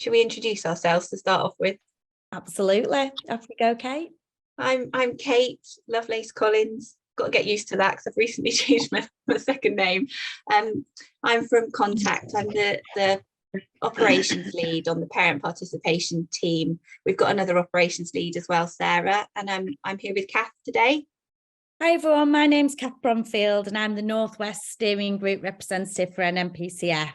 Should we introduce ourselves to start off with? Absolutely. Off we go, Kate. I'm Kate, Lovelace-Collins. Got to get used to that because I've recently changed my second name. I'm from Contact. I'm the operations lead on the parent participation team. We've got another operations lead as well, Sarah, and I'm here with Kath today. Hi everyone, my name's Kath Bromfield and I'm the Northwest Steering Group representative for NNPCF.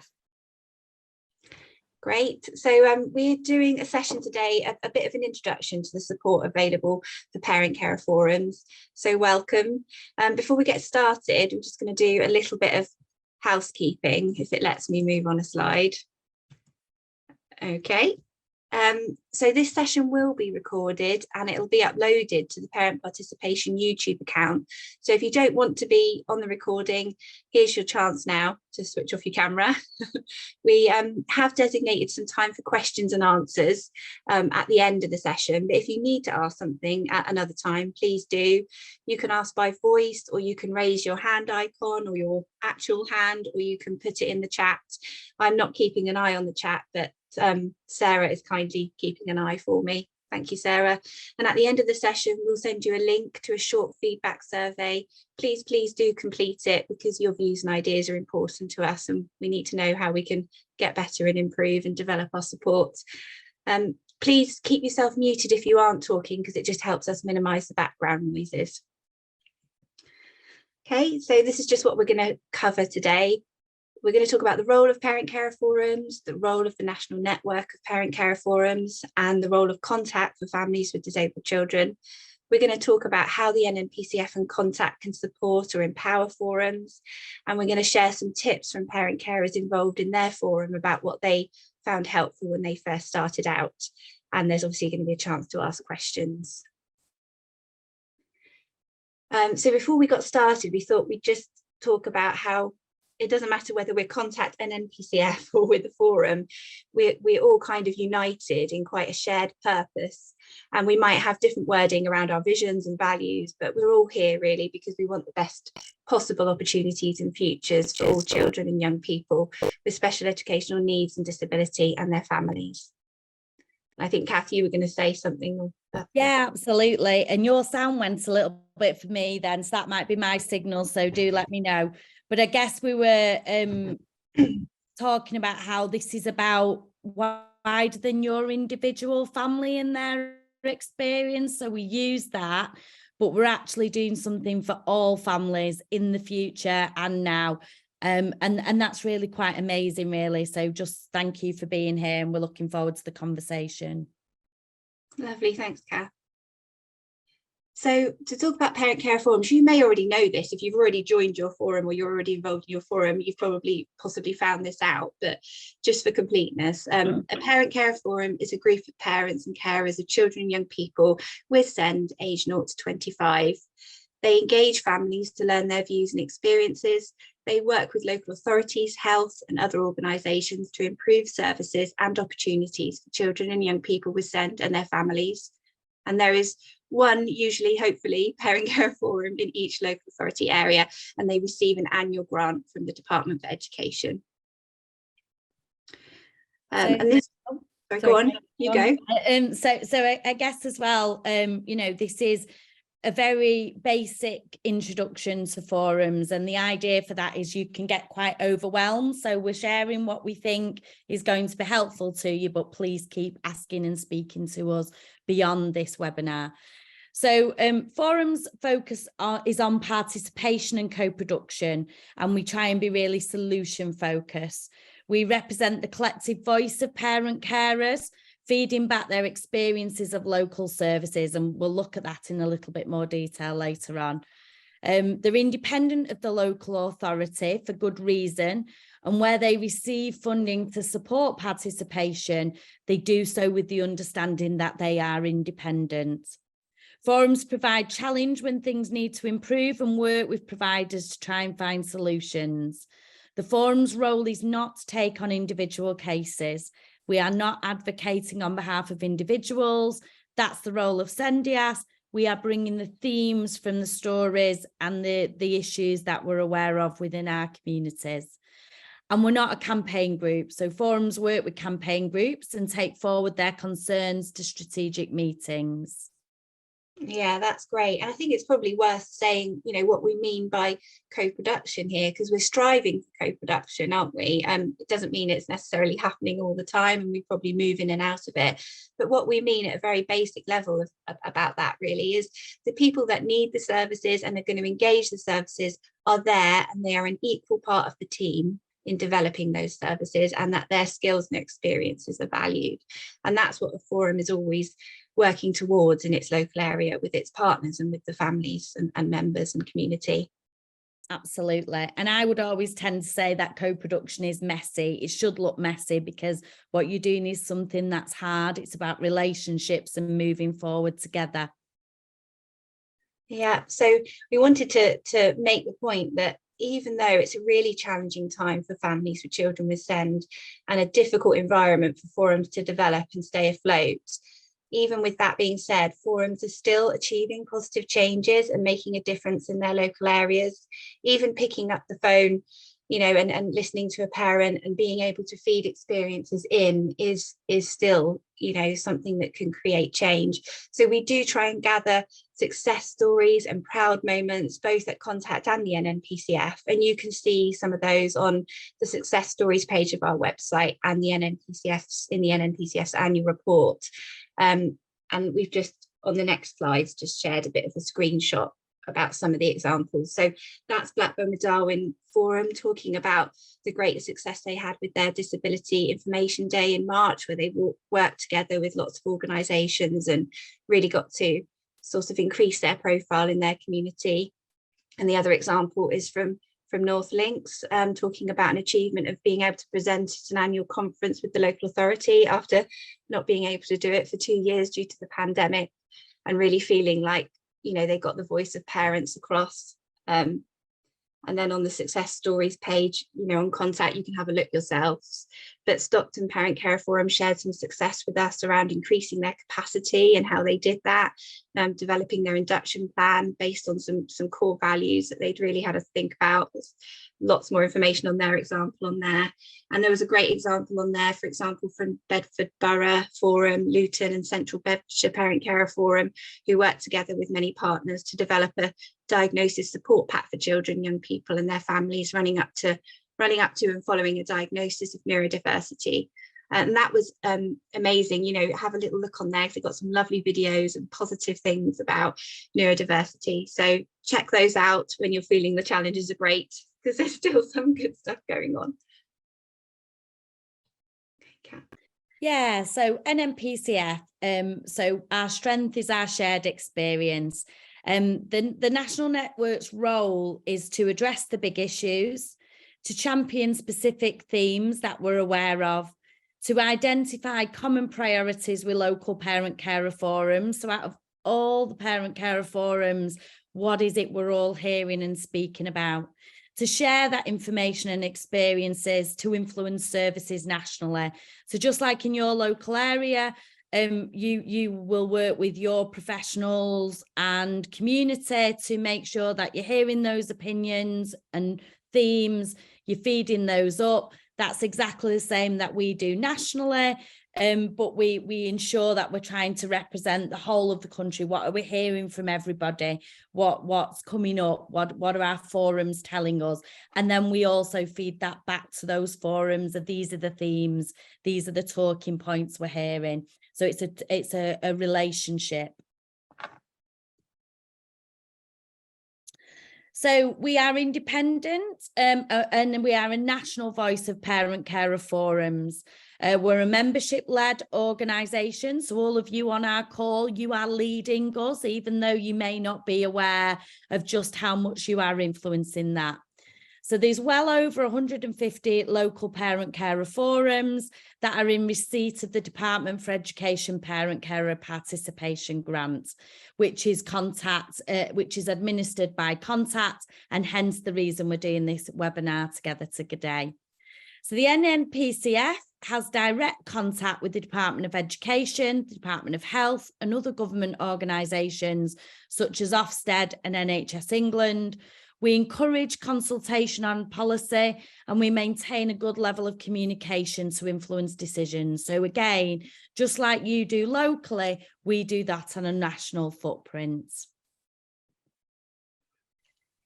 Great. So we're doing a session today, a bit of an introduction to the support available for parent care forums. So welcome. Before we get started, we're just going to do a little bit of housekeeping, if it lets me move on a slide. Okay. So this session will be recorded and it'll be uploaded to the Parent Participation YouTube account. So if you don't want to be on the recording, here's your chance now to switch off your camera. We have designated some time for questions and answers at the end of the session. But if you need to ask something at another time, please do. You can ask by voice, or you can raise your hand icon or your actual hand, or you can put it in the chat. I'm not keeping an eye on the chat, but Sarah is kindly keeping an eye for me. Thank you, Sarah. And at the end of the session, we'll send you a link to a short feedback survey. Please do complete it, because your views and ideas are important to us and we need to know how we can get better and improve and develop our support. Please keep yourself muted if you aren't talking, because it just helps us minimise the background noises. Okay, so this is just what we're going to cover today. We're going to talk about the role of parent care forums, the role of the National Network of Parent Care Forums, and the role of Contact for families with disabled children. We're going to talk about how the NNPCF and Contact can support or empower forums, and we're going to share some tips from parent carers involved in their forum about what they found helpful when they first started out. And there's obviously going to be a chance to ask questions. So before we got started, we thought we'd just talk about how it doesn't matter whether we're Contact NNPCF or with the forum, we're all kind of united in quite a shared purpose, and we might have different wording around our visions and values, but we're all here really because we want the best possible opportunities and futures for all children and young people with special educational needs and disability and their families. I think, Kath, you were going to say something. Yeah, absolutely. And your sound went a little bit for me then, so that might be my signal, so do let me know. But I guess we were talking about how this is about wider than your individual family and their experience. So we use that, but we're actually doing something for all families in the future and now. And that's really quite amazing, really. So just thank you for being here, and we're looking forward to the conversation. Lovely, thanks, Kath. So to talk about parent care forums, you may already know this. If you've already joined your forum or you're already involved in your forum, you've possibly found this out, but just for completeness, a parent care forum is a group of parents and carers of children and young people with SEND aged 0 to 25. They engage families to learn their views and experiences. They work with local authorities, health and other organisations to improve services and opportunities for children and young people with SEND and their families. And there is one, usually, hopefully, parent care forum in each local authority area, and they receive an annual grant from the Department for Education. And this, sorry, go on, you go. So I guess as well, you know, this is a very basic introduction to forums, and the idea for that is you can get quite overwhelmed. So we're sharing what we think is going to be helpful to you, but please keep asking and speaking to us beyond this webinar. So forums focus is on participation and co-production, and we try and be really solution focused. We represent the collective voice of parent carers, feeding back their experiences of local services, and we'll look at that in a little bit more detail later on. They're independent of the local authority for good reason, and where they receive funding to support participation, they do so with the understanding that they are independent. Forums provide challenge when things need to improve and work with providers to try and find solutions. The forum's role is not to take on individual cases. We are not advocating on behalf of individuals. That's the role of SENDIAS. We are bringing the themes from the stories and the issues that we're aware of within our communities. And we're not a campaign group. So forums work with campaign groups and take forward their concerns to strategic meetings. Yeah, that's great. And I think it's probably worth saying, you know, what we mean by co-production here, because we're striving for co-production, aren't we? It doesn't mean it's necessarily happening all the time, and we probably move in and out of it. But what we mean at a very basic level about that really is the people that need the services and are going to engage the services are there, and they are an equal part of the team in developing those services, and that their skills and experiences are valued. And that's what the forum is always working towards in its local area with its partners and with the families and members and community. Absolutely. And I would always tend to say that co-production is messy. It should look messy, because what you're doing is something that's hard. It's about relationships and moving forward together. Yeah, so we wanted to make the point that even though it's a really challenging time for families with children with SEND and a difficult environment for forums to develop and stay afloat, even with that being said, forums are still achieving positive changes and making a difference in their local areas. Even picking up the phone, you know, and listening to a parent and being able to feed experiences in is still, you know, something that can create change. So we do try and gather success stories and proud moments, both at Contact and the NNPCF. And you can see some of those on the success stories page of our website and the NNPCF's in the NNPCF's annual report. And we've just, on the next slides, just shared a bit of a screenshot about some of the examples. So that's Blackburn with Darwen Forum talking about the great success they had with their Disability Information Day in March, where they worked together with lots of organisations and really got to sort of increase their profile in their community. And the other example is from North Links, talking about an achievement of being able to present at an annual conference with the local authority after not being able to do it for 2 years due to the pandemic, and really feeling like, you know, they got the voice of parents across. And then on the success stories page, you know, on Contact, you can have a look yourselves. But Stockton Parent Care Forum shared some success with us around increasing their capacity and how they did that, developing their induction plan based on some core values that they'd really had to think about. There's lots more information on their example on there. And there was a great example on there, for example, from Bedford Borough Forum, Luton and Central Bedfordshire Parent Care Forum, who worked together with many partners to develop a diagnosis support pack for children, young people and their families running up to and following a diagnosis of neurodiversity. And that was amazing. You know, have a little look on there. They've got some lovely videos and positive things about neurodiversity. So check those out when you're feeling the challenges are great, because there's still some good stuff going on. Okay. Yeah, so NNPCF, so our strength is our shared experience. The National Network's role is to address the big issues, to champion specific themes that we're aware of, to identify common priorities with local parent carer forums. So out of all the parent carer forums, what is it we're all hearing and speaking about? To share that information and experiences to influence services nationally. So just like in your local area, you will work with your professionals and community to make sure that you're hearing those opinions and themes, you're feeding those up. That's exactly the same that we do nationally, but we ensure that we're trying to represent the whole of the country. What are we hearing from everybody? What's coming up? What are our forums telling us? And then we also feed that back to those forums. And these are the themes. These are the talking points we're hearing. So it's a relationship. So we are independent and we are a national voice of parent carer forums. We're a membership-led organisation. So all of you on our call, you are leading us, even though you may not be aware of just how much you are influencing that. So there's well over 150 local parent carer forums that are in receipt of the Department for Education Parent Carer Participation Grant, which is which is administered by Contact, and hence the reason we're doing this webinar together today. So the NNPCF has direct contact with the Department of Education, the Department of Health and other government organisations such as Ofsted and NHS England. We encourage consultation on policy, and we maintain a good level of communication to influence decisions. So again, just like you do locally, we do that on a national footprint.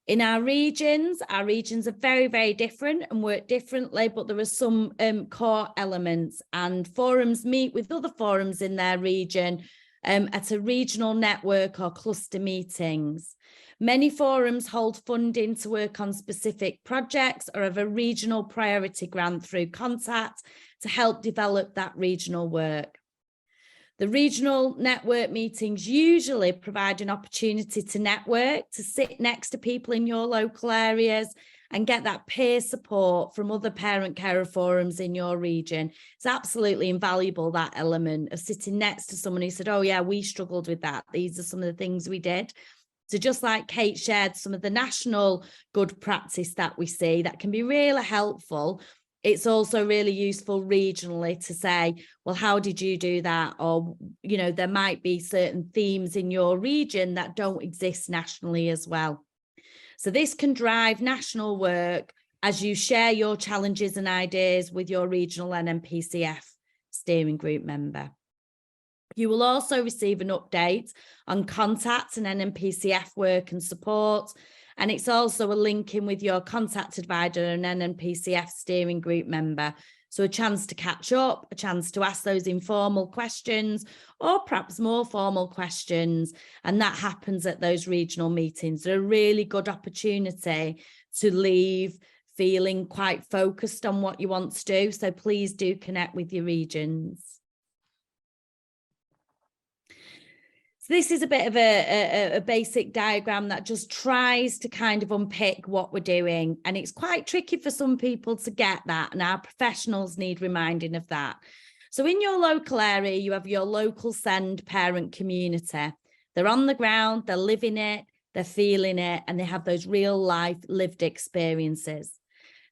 In our regions are very, very different and work differently, but there are some core elements, and forums meet with other forums in their region at a regional network or cluster meetings. Many forums hold funding to work on specific projects or have a regional priority grant through Contact to help develop that regional work. The regional network meetings usually provide an opportunity to network, to sit next to people in your local areas and get that peer support from other parent carer forums in your region. It's absolutely invaluable, that element of sitting next to someone who said, oh yeah, we struggled with that. These are some of the things we did. So just like Kate shared some of the national good practice that we see, that can be really helpful. It's also really useful regionally to say, well, how did you do that? Or, you know, there might be certain themes in your region that don't exist nationally as well. So this can drive national work as you share your challenges and ideas with your regional NNPCF steering group member. You will also receive an update on Contact and NNPCF work and support. And it's also a link in with your contact advisor and NNPCF steering group member. So a chance to catch up, a chance to ask those informal questions or perhaps more formal questions. And that happens at those regional meetings. They're a really good opportunity to leave feeling quite focused on what you want to do. So please do connect with your regions. This is a bit of a basic diagram that just tries to kind of unpick what we're doing. And it's quite tricky for some people to get that. And our professionals need reminding of that. So in your local area, you have your local SEND parent community. They're on the ground, they're living it, they're feeling it, and they have those real life lived experiences.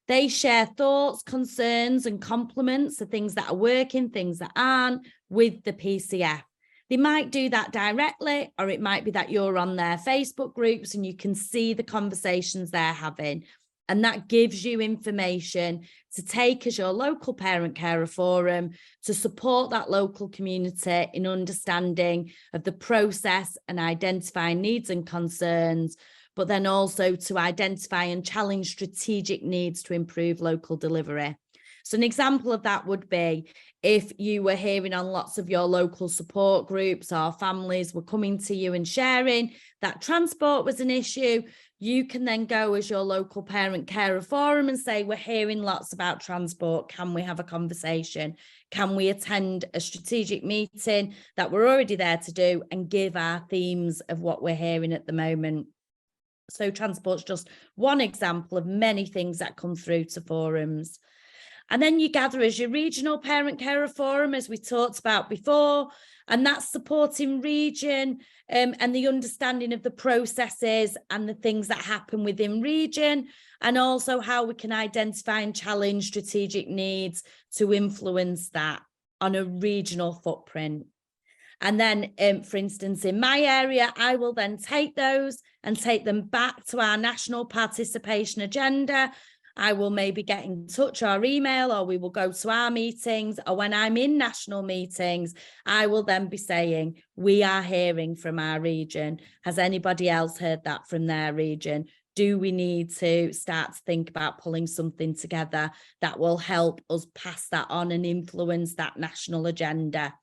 They share thoughts, concerns, and compliments, the things that are working, things that aren't, with the PCF. They might do that directly, or it might be that you're on their Facebook groups and you can see the conversations they're having. And that gives you information to take as your local parent carer forum to support that local community in understanding of the process and identifying needs and concerns, but then also to identify and challenge strategic needs to improve local delivery. So an example of that would be if you were hearing on lots of your local support groups or families were coming to you and sharing that transport was an issue, you can then go as your local parent carer forum and say, we're hearing lots about transport. Can we have a conversation? Can we attend a strategic meeting that we're already there to do and give our themes of what we're hearing at the moment? So transport's just one example of many things that come through to forums. And then you gather as your regional parent carer forum, as we talked about before, and that's supporting region and the understanding of the processes and the things that happen within region, and also how we can identify and challenge strategic needs to influence that on a regional footprint. And then, for instance, in my area, I will then take those and take them back to our national participation agenda. I will maybe get in touch or email, or we will go to our meetings, or when I'm in national meetings, I will then be saying, we are hearing from our region. Has anybody else heard that from their region? Do we need to start to think about pulling something together that will help us pass that on and influence that national agenda?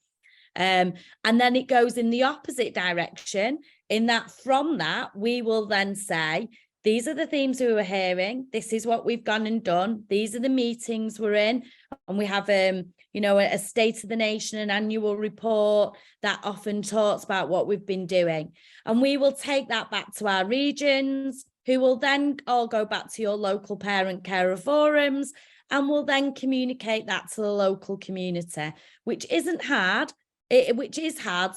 And then it goes in the opposite direction, in that from that, we will then say, these are the themes we were hearing. This is what we've gone and done. These are the meetings we're in. And we have, you know, a State of the Nation, an annual report that often talks about what we've been doing. And we will take that back to our regions, who will then all go back to your local parent carer forums, and will then communicate that to the local community, which isn't hard. Which is hard,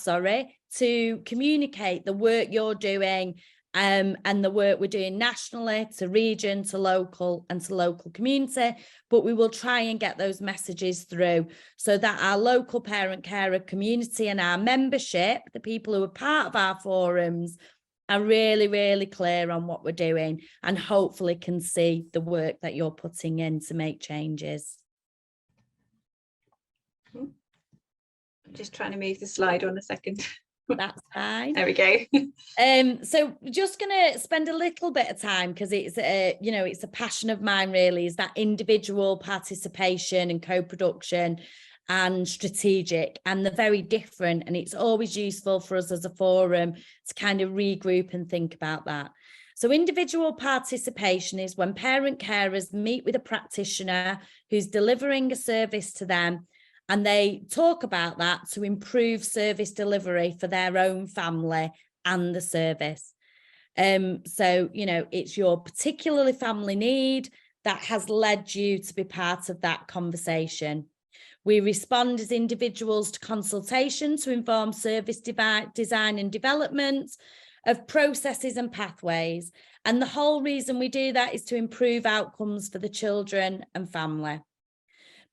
to communicate the work you're doing and the work we're doing nationally to region, to local and to local community. But we will try and get those messages through so that our local parent carer community and our membership, the people who are part of our forums, are really, really clear on what we're doing, and hopefully can see the work that you're putting in to make changes. I'm just trying to move the slide on a second. That's fine. There we go. So we're just going to spend a little bit of time, because it's it's a passion of mine, really, is that individual participation and co-production and strategic, and they're very different, and it's always useful for us as a forum to kind of regroup and think about that. So individual participation is when parent carers meet with a practitioner who's delivering a service to them, and they talk about that to improve service delivery for their own family and the service. So, it's your particularly family need that has led you to be part of that conversation. We respond as individuals to consultation to inform service design and development of processes and pathways. And the whole reason we do that is to improve outcomes for the children and family.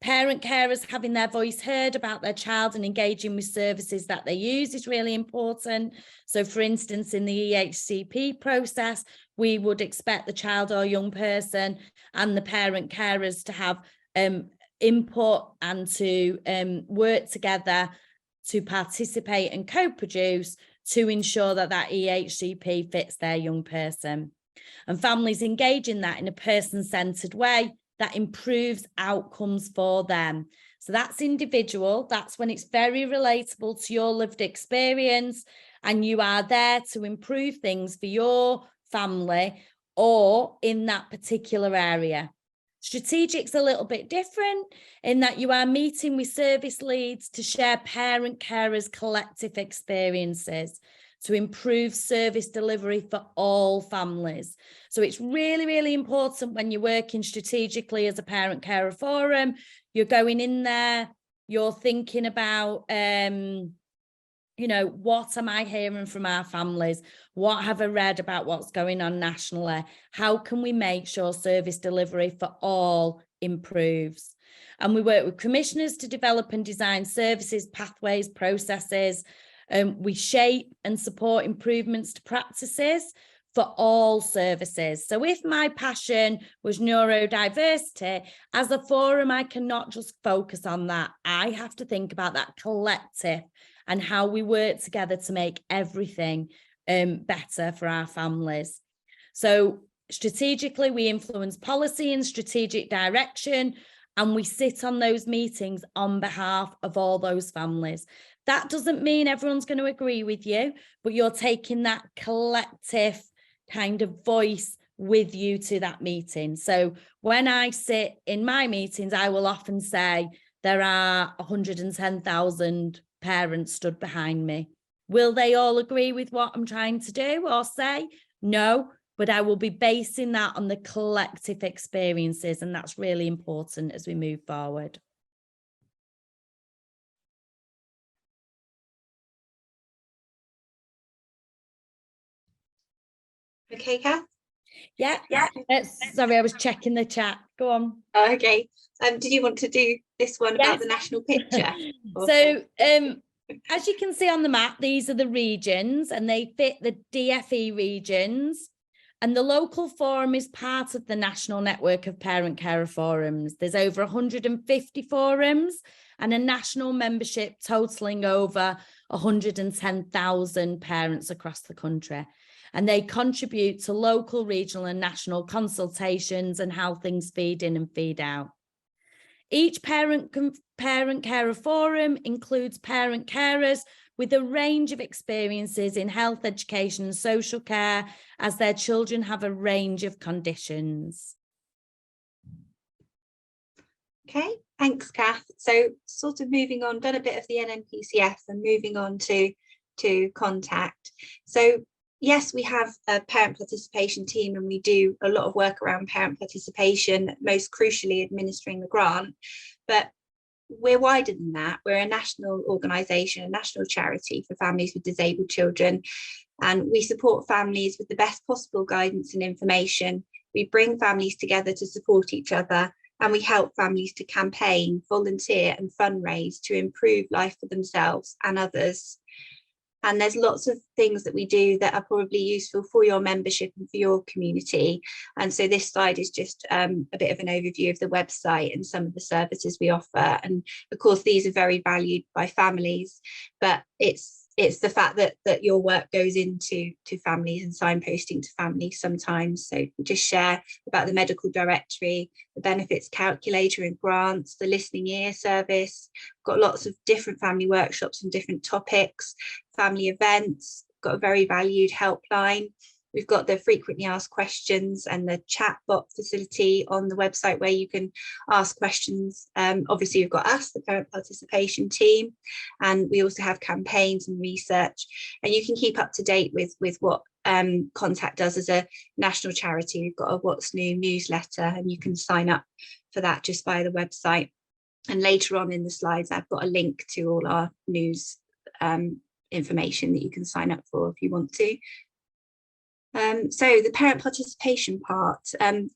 Parent carers having their voice heard about their child and engaging with services that they use is really important. So, for instance, in the EHCP process, we would expect the child or young person and the parent carers to have input and to work together to participate and co-produce to ensure that that EHCP fits their young person. And families engage in that in a person-centred way that improves outcomes for them. So that's individual. That's when it's very relatable to your lived experience, and you are there to improve things for your family or in that particular area. Strategic's a little bit different in that you are meeting with service leads to share parent carers' collective experiences to improve service delivery for all families. So it's really, really important when you're working strategically as a parent carer forum, you're going in there, you're thinking about, what am I hearing from our families? What have I read about what's going on nationally? How can we make sure service delivery for all improves? And we work with commissioners to develop and design services, pathways, processes. We shape and support improvements to practices for all services. So if my passion was neurodiversity, as a forum, I cannot just focus on that. I have to think about that collective and how we work together to make everything better for our families. So strategically, we influence policy and strategic direction, and we sit on those meetings on behalf of all those families. That doesn't mean everyone's going to agree with you, but you're taking that collective kind of voice with you to that meeting. So when I sit in my meetings, I will often say there are 110,000 parents stood behind me. Will they all agree with what I'm trying to do or say? No, but I will be basing that on the collective experiences, and that's really important as we move forward. Okay, Kath? Yeah. Sorry, I was checking the chat. Go on. Oh, okay. Did you want to do this one about the national picture? So, as you can see on the map, these are the regions, and they fit the DFE regions. And the local forum is part of the national network of parent carer forums. There's over 150 forums and a national membership totaling over 110,000 parents across the country. And they contribute to local, regional and national consultations and how things feed in and feed out. Each parent carer forum includes parent carers with a range of experiences in health, education and social care, as their children have a range of conditions. Okay, thanks, Kath. So sort of moving on, done a bit of the NNPCF and moving on to Contact. So yes, we have a parent participation team, and we do a lot of work around parent participation, most crucially administering the grant, but we're wider than that. We're a national organisation, a national charity for families with disabled children, and we support families with the best possible guidance and information. We bring families together to support each other, and we help families to campaign, volunteer and fundraise to improve life for themselves and others. And there's lots of things that we do that are probably useful for your membership and for your community. And so this slide is just a bit of an overview of the website and some of the services we offer. And of course, these are very valued by families, but it's the fact that your work goes into families and signposting to families sometimes. So we just share about the medical directory, the benefits calculator and grants, the listening ear service. Got lots of different family workshops on different topics, family events, got a very valued helpline. We've got the frequently asked questions and the chat bot facility on the website where you can ask questions. Obviously, we've got us, the parent participation team, and we also have campaigns and research. And you can keep up to date with what Contact does as a national charity. We've got a What's New newsletter, and you can sign up for that just via the website. And later on in the slides, I've got a link to all our news information that you can sign up for if you want to. So the parent participation part,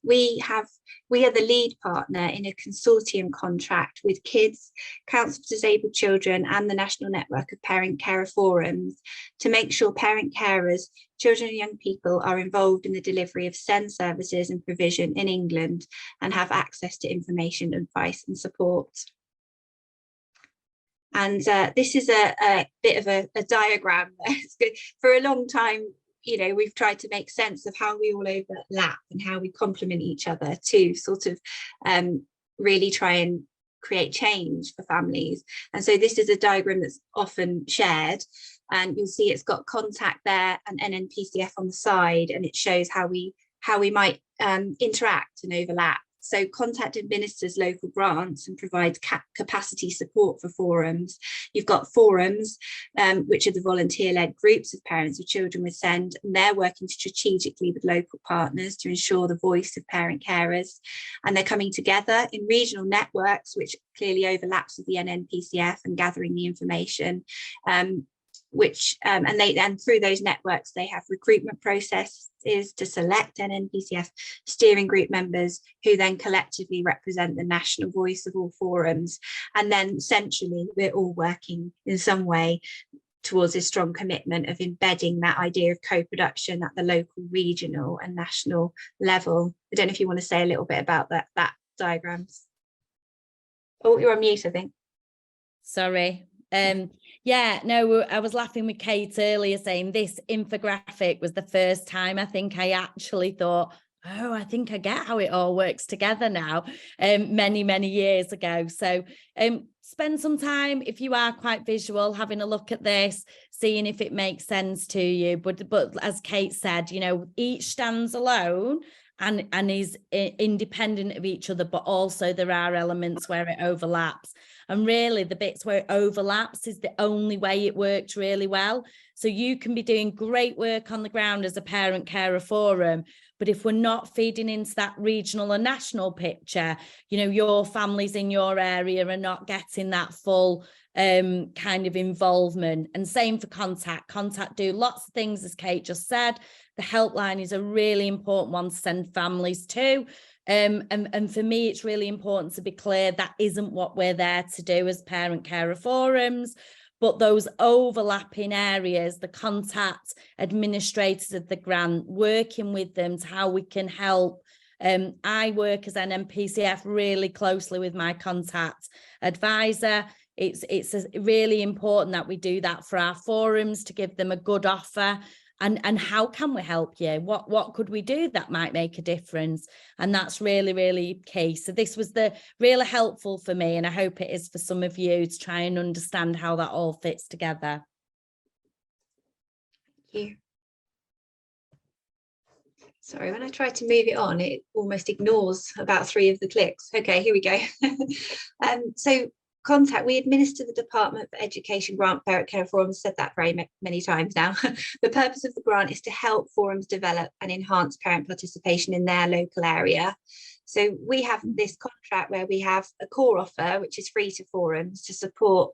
we are the lead partner in a consortium contract with Kids, Council for Disabled Children and the National Network of Parent Carer Forums to make sure parent carers, children and young people are involved in the delivery of SEND services and provision in England and have access to information, advice and support. And this is a bit of a diagram. For a long time, you know, we've tried to make sense of how we all overlap and how we complement each other to sort of really try and create change for families. And so this is a diagram that's often shared, and you'll see it's got Contact there and NNPCF on the side, and it shows how we might interact and overlap. So Contact administers local grants and provides capacity support for forums. You've got forums, which are the volunteer-led groups of parents of children with SEND, and they're working strategically with local partners to ensure the voice of parent carers. And they're coming together in regional networks, which clearly overlaps with the NNPCF and gathering the information. And through those networks, they have recruitment processes to select NNPCF steering group members who then collectively represent the national voice of all forums. And then centrally, we're all working in some way towards a strong commitment of embedding that idea of co-production at the local, regional and national level. I don't know if you want to say a little bit about that diagrams. Oh, you're on mute, I think. Sorry. Yeah, no, I was laughing with Kate earlier saying this infographic was the first time I think I actually thought, oh, I think I get how it all works together now, many years ago. So spend some time, if you are quite visual, having a look at this, seeing if it makes sense to you. But as Kate said, you know, each stands alone and is independent of each other, but also there are elements where it overlaps. And really the bits where it overlaps is the only way it works really well. So you can be doing great work on the ground as a parent carer forum, but if we're not feeding into that regional and national picture, you know, your families in your area are not getting that full kind of involvement. And same for Contact do lots of things, as Kate just said. The helpline is a really important one to send families to. And for me, it's really important to be clear that isn't what we're there to do as parent carer forums, but those overlapping areas, the Contact administrators of the grant, working with them to how we can help. I work as an NNPCF really closely with my Contact advisor. It's really important that we do that for our forums to give them a good offer. And how can we help you? What could we do that might make a difference? And that's really key. So this was really helpful for me, and I hope it is for some of you to try and understand how that all fits together. Thank you. Sorry, when I try to move it on, it almost ignores about 3 of the clicks. Okay, here we go. So Contact, we administer the Department for Education grant parent care forums, said that very many times now. The purpose of the grant is to help forums develop and enhance parent participation in their local area. So we have this contract where we have a core offer, which is free to forums to support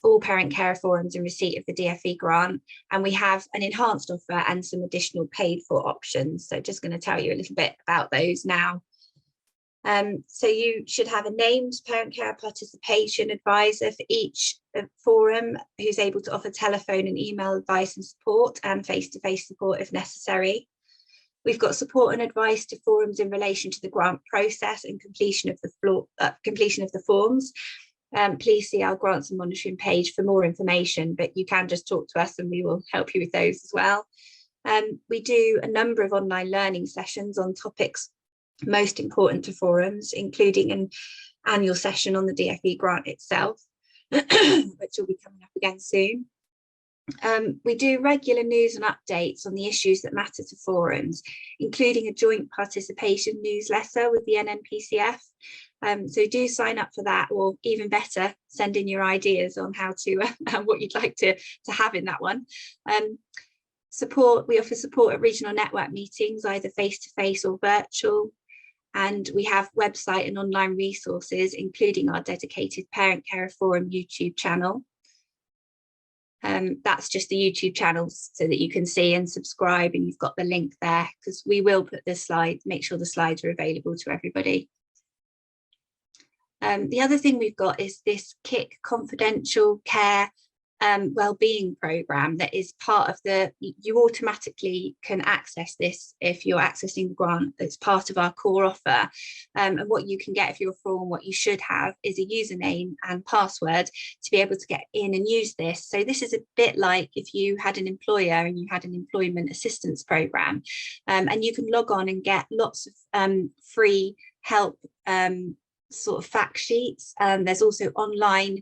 all parent care forums in receipt of the DFE grant. And we have an enhanced offer and some additional paid for options. So just going to tell you a little bit about those now. So you should have a named parent care participation advisor for each forum who's able to offer telephone and email advice and support, and face-to-face support if necessary. We've got support and advice to forums in relation to the grant process and completion of the forms. Please see our grants and monitoring page for more information, but you can just talk to us and we will help you with those as well. We do a number of online learning sessions on topics most important to forums, including an annual session on the DFE grant itself, which will be coming up again soon. We do regular news and updates on the issues that matter to forums, including a joint participation newsletter with the NNPCF. So do sign up for that, or even better, send in your ideas on how to what you'd like to have in that one. We offer support at regional network meetings, either face-to-face or virtual. And we have website and online resources, including our dedicated Parent Carer Forum YouTube channel. That's just the YouTube channels so that you can see and subscribe, and you've got the link there, because we will put the slides, make sure the slides are available to everybody. The other thing we've got is this KIC confidential care wellbeing program that is part of you automatically can access this if you're accessing the grant. It's part of our core offer, and what you can get if you're a forum, what you should have is a username and password to be able to get in and use this. So this is a bit like if you had an employer and you had an employment assistance program, and you can log on and get lots of free help, sort of fact sheets. There's also online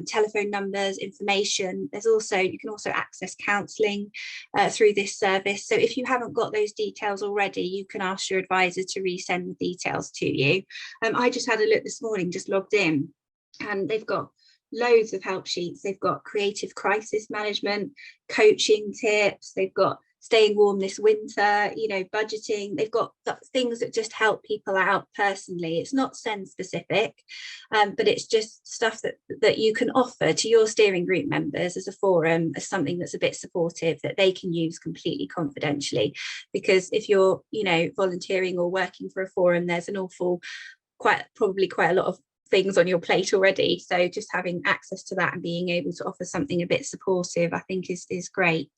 telephone numbers, information. You can also access counselling through this service. So if you haven't got those details already, you can ask your advisor to resend the details to you. I just had a look this morning, just logged in, and they've got loads of help sheets. They've got creative crisis management, coaching tips, they've got staying warm this winter, budgeting. They've got things that just help people out personally. It's not SEND specific, but it's just stuff that you can offer to your steering group members as a forum, as something that's a bit supportive that they can use completely confidentially. Because if you're, volunteering or working for a forum, there's probably quite a lot of things on your plate already. So just having access to that and being able to offer something a bit supportive, I think is great.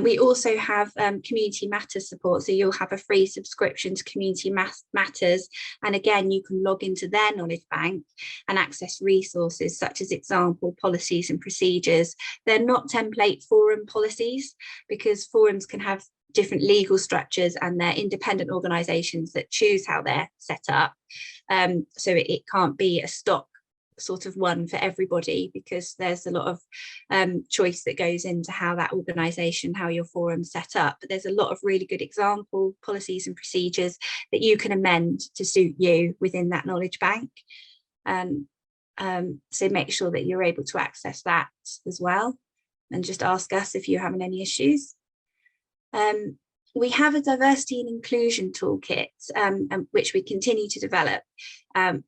We also have community matters support, so you'll have a free subscription to community matters, and again you can log into their knowledge bank and access resources such as example policies and procedures. They're not template forum policies, because forums can have different legal structures and they're independent organisations that choose how they're set up, so it can't be a stock sort of one for everybody, because there's a lot of choice that goes into how that organisation, how your forum's set up. But there's a lot of really good example policies and procedures that you can amend to suit you within that knowledge bank. So make sure that you're able to access that as well, and just ask us if you're having any issues. We have a diversity and inclusion toolkit, which we continue to develop,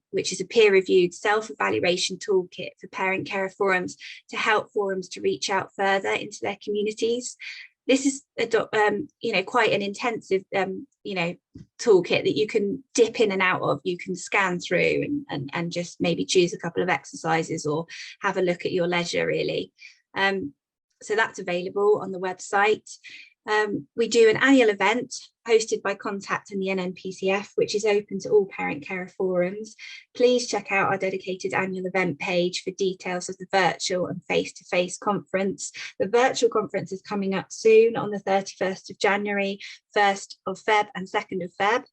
which is a peer-reviewed self-evaluation toolkit for parent carer forums to help forums to reach out further into their communities. This is quite an intensive toolkit that you can dip in and out of. You can scan through and just maybe choose a couple of exercises or have a look at your leisure, really. So that's available on the website. We do an annual event hosted by Contact and the NNPCF, which is open to all parent carer forums. Please check out our dedicated annual event page for details of the virtual and face-to-face conference. The virtual conference is coming up soon on the 31st of January, 1st of Feb and 2nd of Feb.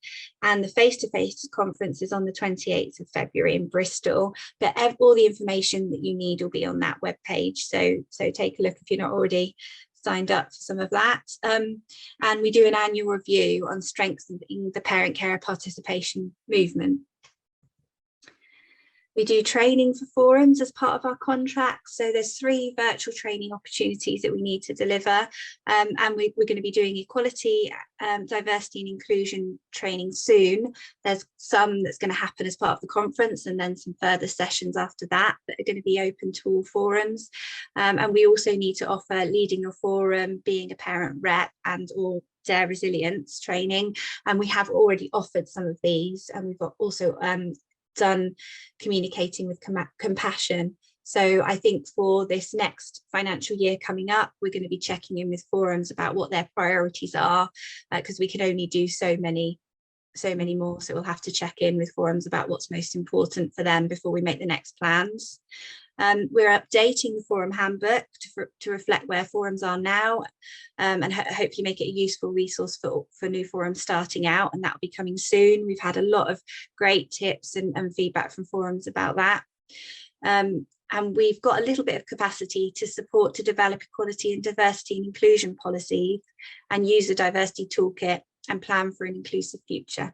And the face-to-face conference is on the 28th of February in Bristol. But all the information that you need will be on that webpage. So take a look if you're not already signed up for some of that. And we do an annual review on strengthening the parent carer participation movement. We do training for forums as part of our contract. So there's 3 virtual training opportunities that we need to deliver. And we're going to be doing equality, diversity and inclusion training soon. There's some that's going to happen as part of the conference, and then some further sessions after that are going to be open to all forums. And we also need to offer leading your forum, being a parent rep, and or Dare Resilience training, and we have already offered some of these, and we've also done communicating with compassion. So I think for this next financial year coming up, we're going to be checking in with forums about what their priorities are, because we can only do so many more. So we'll have to check in with forums about what's most important for them before we make the next plans. We're updating the forum handbook to reflect where forums are now, and hopefully make it a useful resource for new forums starting out, and that will be coming soon. We've had a lot of great tips and feedback from forums about that. And we've got a little bit of capacity to develop equality and diversity and inclusion policies, and use the diversity toolkit and plan for an inclusive future.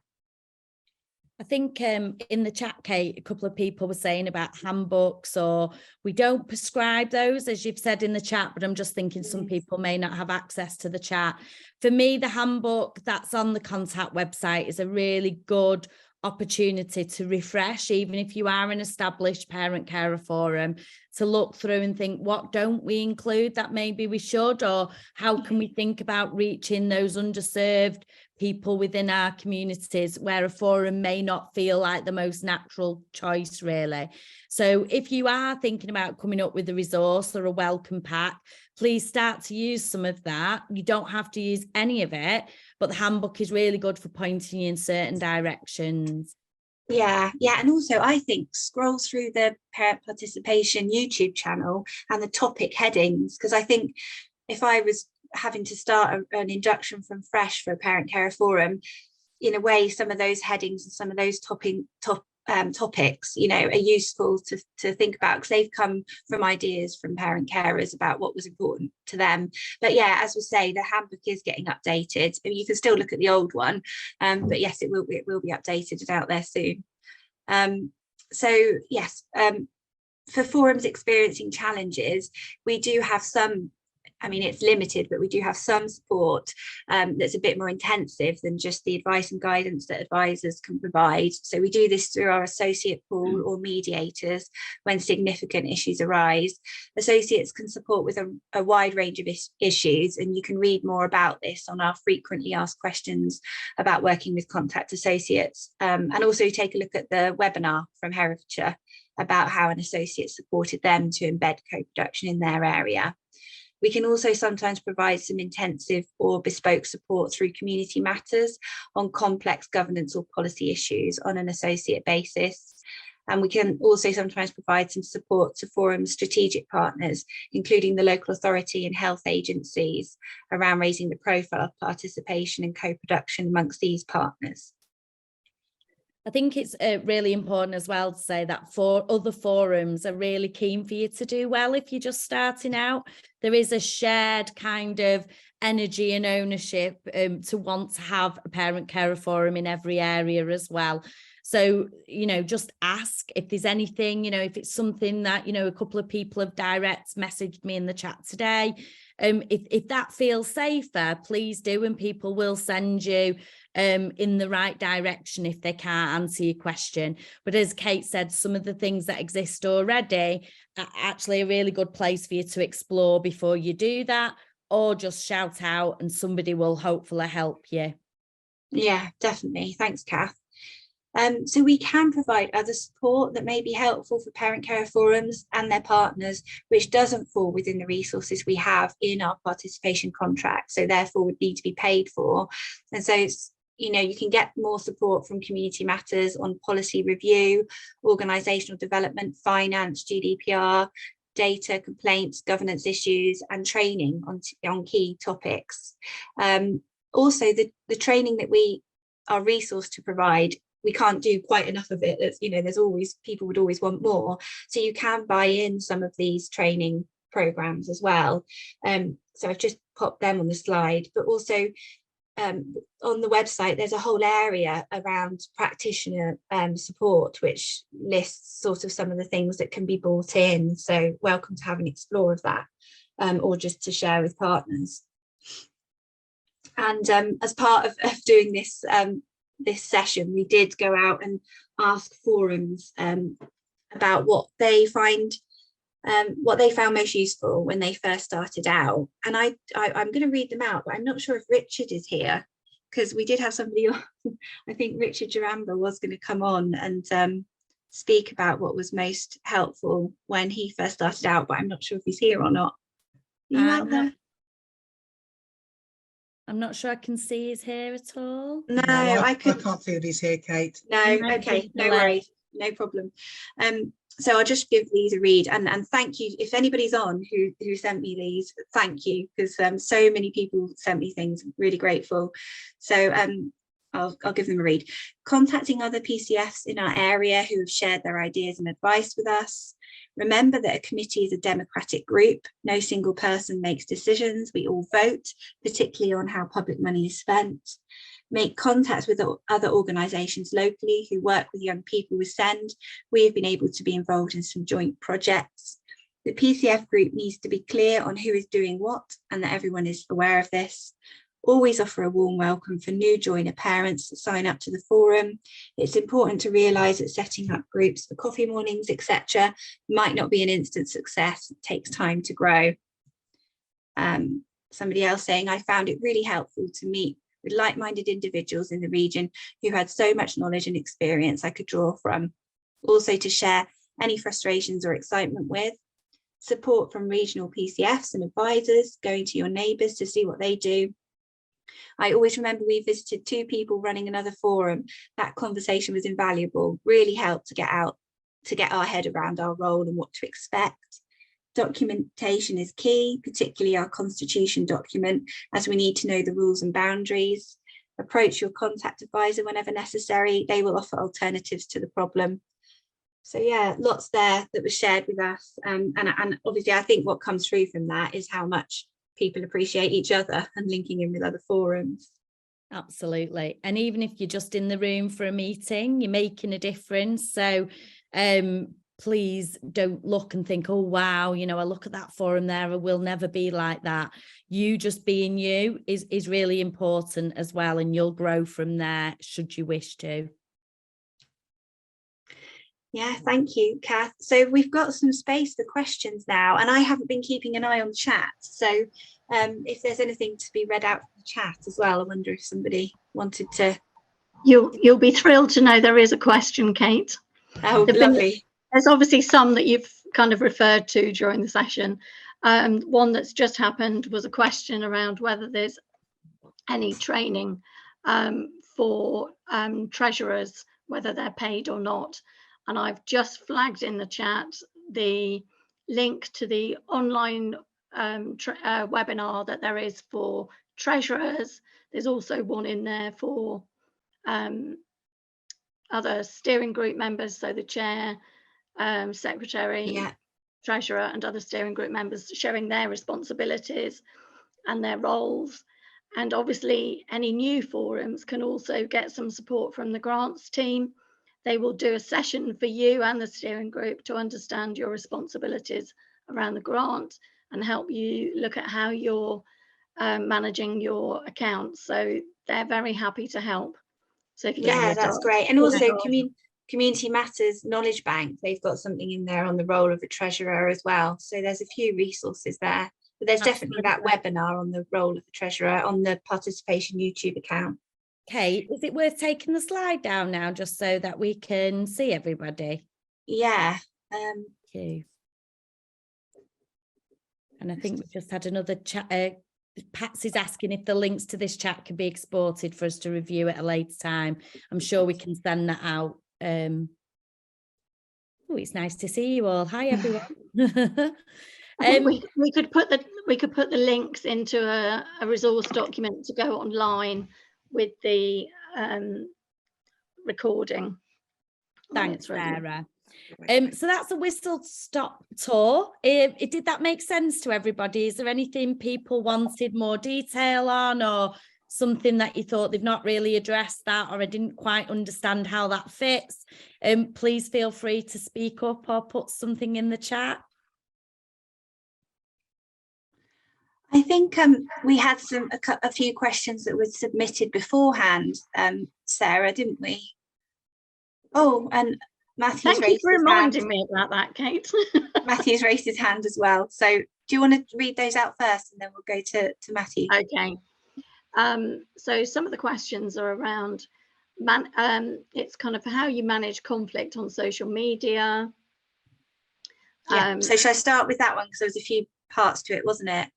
I think in the chat, Kate, a couple of people were saying about handbooks, or we don't prescribe those, as you've said in the chat, but I'm just thinking some people may not have access to the chat. For me, the handbook that's on the Contact website is a really good opportunity to refresh, even if you are an established parent carer forum, to look through and think, what don't we include that maybe we should, or how can we think about reaching those underserved people within our communities where a forum may not feel like the most natural choice, really. So if you are thinking about coming up with a resource or a welcome pack, please start to use some of that. You don't have to use any of it, but the handbook is really good for pointing you in certain directions. Yeah, and also I think scroll through the parent participation YouTube channel and the topic headings, because I think if I was having to start an induction from fresh for a parent carer forum, in a way some of those headings and some of those topics, you know, are useful to think about, because they've come from ideas from parent carers about what was important to them. But yeah, as we say, the handbook is getting updated. I mean, you can still look at the old one, but yes, it will be updated and out there soon. So yes, for forums experiencing challenges, we do have some, I mean, it's limited, but we do have some support that's a bit more intensive than just the advice and guidance that advisors can provide. So we do this through our associate pool or mediators when significant issues arise. Associates can support with a wide range of issues, and you can read more about this on our frequently asked questions about working with Contact associates, and also take a look at the webinar from Herefordshire about how an associate supported them to embed co-production in their area. We can also sometimes provide some intensive or bespoke support through community matters on complex governance or policy issues on an associate basis. And we can also sometimes provide some support to forum strategic partners, including the local authority and health agencies, around raising the profile of participation and co-production amongst these partners. I think it's really important as well to say that for other forums are really keen for you to do well if you're just starting out. There is a shared kind of energy and ownership to want to have a parent carer forum in every area as well. So, you know, just ask if there's anything, you know, if it's something that, you know, a couple of people have direct messaged me in the chat today. If that feels safer, please do, and people will send you in the right direction if they can't answer your question. But as Kate said, some of the things that exist already are actually a really good place for you to explore before you do that, or just shout out and somebody will hopefully help you. Yeah, definitely. Thanks, Kath. So we can provide other support that may be helpful for parent carer forums and their partners, which doesn't fall within the resources we have in our participation contract, so therefore would need to be paid for. And so it's, you know, you can get more support from community matters on policy review, organisational development, finance, GDPR, data, complaints, governance issues, and training on key topics. Also, the training that we are resourced to provide, we can't do quite enough of it. It's, you know, there's always, people would always want more. So you can buy in some of these training programs as well. So I've just popped them on the slide, but also on the website, there's a whole area around practitioner support, which lists sort of some of the things that can be brought in. So welcome to have an explore of that, or just to share with partners. And as part of doing this this session, we did go out and ask forums about what they find what they found most useful when they first started out. And I'm going to read them out, but I'm not sure if Richard is here, because we did have somebody on. I think Richard Jaramba was going to come on and speak about what was most helpful when he first started out, but I'm not sure if he's here or not. Are you out there? I'm not sure I can see he's here at all. No, I can't see that he's here, Kate. No, okay, no worries, no problem. So I'll just give these a read, and thank you if anybody's on who sent me these. Thank you, because so many people sent me things. I'm really grateful. So I'll give them a read. Contacting other PCFs in our area who have shared their ideas and advice with us. Remember that a committee is a democratic group. No single person makes decisions. We all vote, particularly on how public money is spent. Make contact with other organisations locally who work with young people with SEND. We have been able to be involved in some joint projects. The PCF group needs to be clear on who is doing what and that everyone is aware of this. Always offer a warm welcome for new joiner parents to sign up to the forum. It's important to realise that setting up groups for coffee mornings, etc., might not be an instant success. It takes time to grow. Somebody else saying, I found it really helpful to meet with like-minded individuals in the region who had so much knowledge and experience I could draw from. Also to share any frustrations or excitement with. Support from regional PCFs and advisors, going to your neighbours to see what they do. I always remember we visited 2 people running another forum. That conversation was invaluable, really helped to get our head around our role and what to expect. Documentation is key, particularly our constitution document, as we need to know the rules and boundaries. Approach your contact advisor whenever necessary. They will offer alternatives to the problem. So yeah, lots there that was shared with us. And obviously I think what comes through from that is how much people appreciate each other and linking in with other forums. Absolutely. And even if you're just in the room for a meeting, you're making a difference. So please don't look and think, oh, wow, you know, I look at that forum there, I will never be like that. You just being you is really important as well. And you'll grow from there should you wish to. Yeah, thank you, Kath. So we've got some space for questions now, and I haven't been keeping an eye on the chat. So if there's anything to be read out from the chat as well, I wonder if somebody wanted to. You'll be thrilled to know there is a question, Kate. Oh, lovely. There's obviously some that you've kind of referred to during the session. One that's just happened was a question around whether there's any training for treasurers, whether they're paid or not. And I've just flagged in the chat the link to the online webinar that there is for treasurers. There's also one in there for other steering group members, so the chair, secretary, treasurer and other steering group members showing their responsibilities and their roles. And obviously any new forums can also get some support from the grants team. They will do a session for you and the steering group to understand your responsibilities around the grant and help you look at how you're managing your accounts. So they're very happy to help. So if you get that's great. And also Community Matters Knowledge Bank, they've got something in there on the role of a treasurer as well. So there's a few resources there. But there's definitely that webinar on the role of the treasurer on the participation YouTube account. Kate, is it worth taking the slide down now just so that we can see everybody? Yeah. Thank you. And I think we've just had another chat. Patsy's asking if the links to this chat can be exported for us to review at a later time. I'm sure we can send that out. Oh, it's nice to see you all. Hi, everyone. We could put the links into a resource document to go online with the recording. Thanks, Sarah. So that's a whistle-stop tour. Did that make sense to everybody? Is there anything people wanted more detail on, or something that you thought they've not really addressed that, or I didn't quite understand how that fits? Please feel free to speak up or put something in the chat. I think we had a few questions that were submitted beforehand, Sarah, didn't we? Oh, and Matthew's Thank you raised for his reminding hand. me about that, Kate. Matthew's raised his hand as well. So do you want to read those out first and then we'll go to Matthew? Okay. So some of the questions are around it's kind of how you manage conflict on social media. So shall I start with that one, because there was a few parts to it, wasn't it?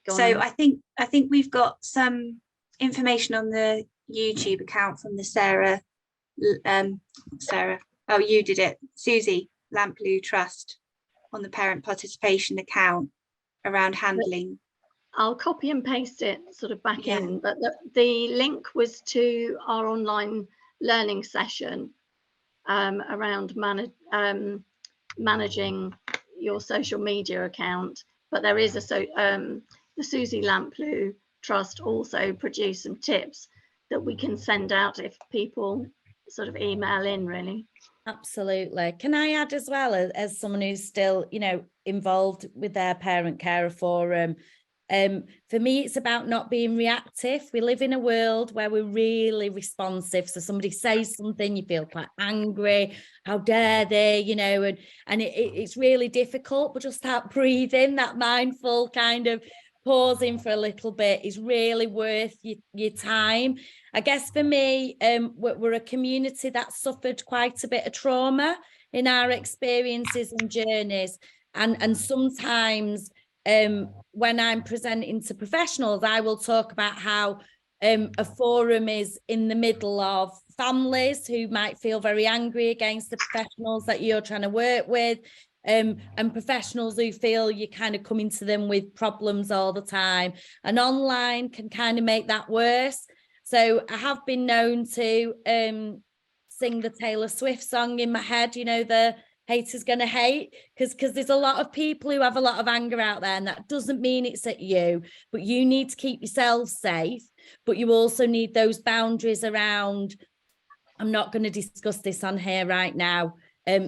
So on. I think we've got some information on the YouTube account from the Sarah, oh, you did it, Susie Lamplugh Trust, on the parent participation account around handling. I'll copy and paste it sort of back in, but the link was to our online learning session around managing your social media account. But there is the Susie Lamplugh Trust also produced some tips that we can send out if people sort of email in, really. Absolutely. Can I add as well, as someone who's still, you know, involved with their parent carer forum, for me, it's about not being reactive. We live in a world where we're really responsive. So somebody says something, you feel quite angry. How dare they, you know, and it's really difficult, but just that breathing, that mindful kind of pausing for a little bit is really worth your time. I guess for me, we're a community that suffered quite a bit of trauma in our experiences and journeys. And sometimes when I'm presenting to professionals, I will talk about how a forum is in the middle of families who might feel very angry against the professionals that you're trying to work with, and professionals who feel you're kind of coming to them with problems all the time. And online can kind of make that worse. So I have been known to sing the Taylor Swift song in my head, you know, the haters gonna hate, because there's a lot of people who have a lot of anger out there, and that doesn't mean it's at you, but you need to keep yourself safe. But you also need those boundaries around, I'm not going to discuss this on here right now.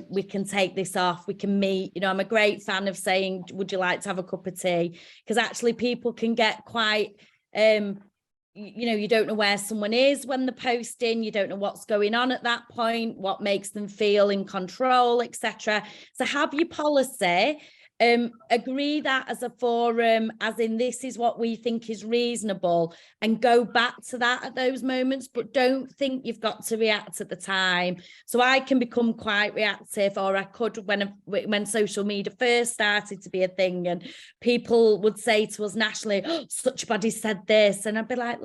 We can take this off, we can meet, you know. I'm a great fan of saying, would you like to have a cup of tea? Because actually people can get quite you know, you don't know where someone is when they're posting, you don't know what's going on at that point, what makes them feel in control, etc. So have your policy, agree that as a forum, as in this is what we think is reasonable, and go back to that at those moments, but don't think you've got to react at the time. So I can become quite reactive, or I could when social media first started to be a thing, and people would say to us nationally, oh, such body said this, and I'd be like,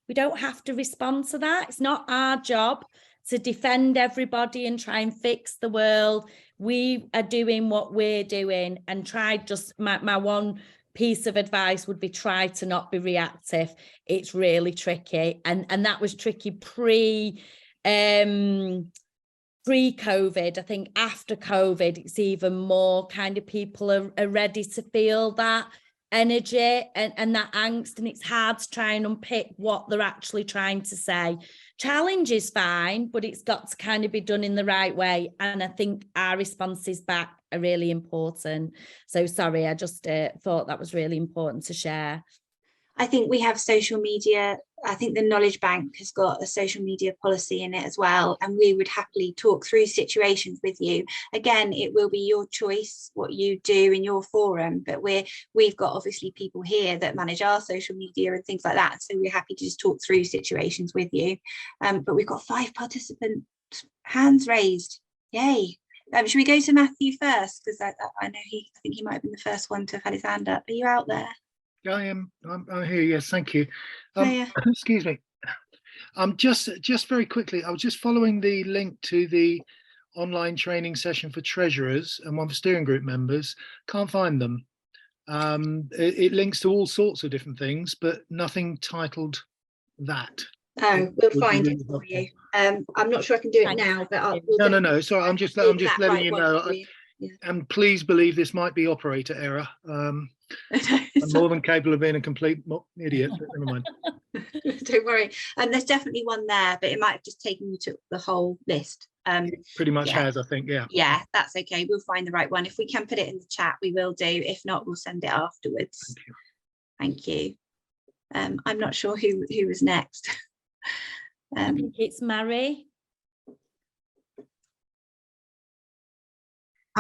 we don't have to respond to that. It's not our job to defend everybody and try and fix the world. We are doing what we're doing, and try just my one piece of advice would be try to not be reactive. It's really tricky, and that was tricky pre-COVID. I think after COVID, it's even more kind of people are ready to feel that energy and that angst, and it's hard to try and unpick what they're actually trying to say. Challenge is fine, but it's got to kind of be done in the right way, and I think our responses back are really important. So sorry, I just thought that was really important to share. I think we have social media. I think the Knowledge Bank has got a social media policy in it as well, and we would happily talk through situations with you. Again, it will be your choice what you do in your forum, but we've got obviously people here that manage our social media and things like that, so we're happy to just talk through situations with you. But we've got 5 participant hands raised. Yay. Should we go to Matthew first, because I know I think he might have been the first one to have had his hand up. Are you out there? I am. I'm here. Yes, thank you. Yeah. Excuse me. Just very quickly, I was just following the link to the online training session for treasurers and one for steering group members. Can't find them. It links to all sorts of different things, but nothing titled that. Oh, we'll find it for you. I'm not sure I can do it now, but I'll. No. Sorry, I'm just letting you know. Yeah. And please believe this might be operator error. I'm more than capable of being a complete idiot, but never mind. Don't worry. There's definitely one there, but it might have just taken you to the whole list. Pretty much has, I think, yeah. Yeah, that's okay. We'll find the right one. If we can put it in the chat, we will do. If not, we'll send it afterwards. Thank you. I'm not sure who was next. I think it's Mary.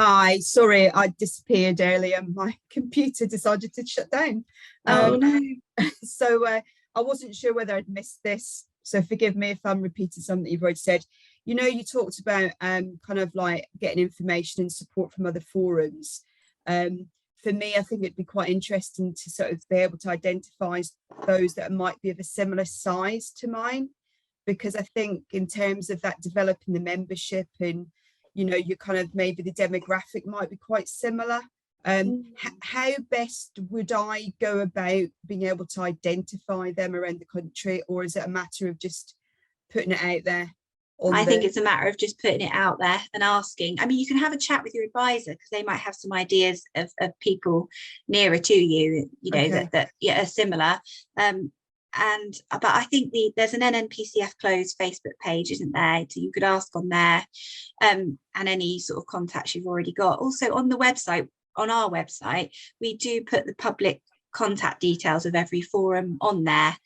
Hi, sorry, I disappeared earlier. My computer decided to shut down. Oh no. So I wasn't sure whether I'd missed this. So forgive me if I'm repeating something you've already said. You know, you talked about kind of like getting information and support from other forums. For me, I think it'd be quite interesting to sort of be able to identify those that might be of a similar size to mine, because I think in terms of that developing the membership and, you know, you kind of maybe the demographic might be quite similar. How best would I go about being able to identify them around the country, or is it a matter of just putting it out there? I think it's a matter of just putting it out there and asking. I mean, you can have a chat with your advisor because they might have some ideas of people nearer to you, you know, Okay. that are similar. But I think there's an NNPCF closed Facebook page, isn't there? So you could ask on there, and any sort of contacts you've already got. Also on the website, on our website, we do put the public contact details of every forum on there.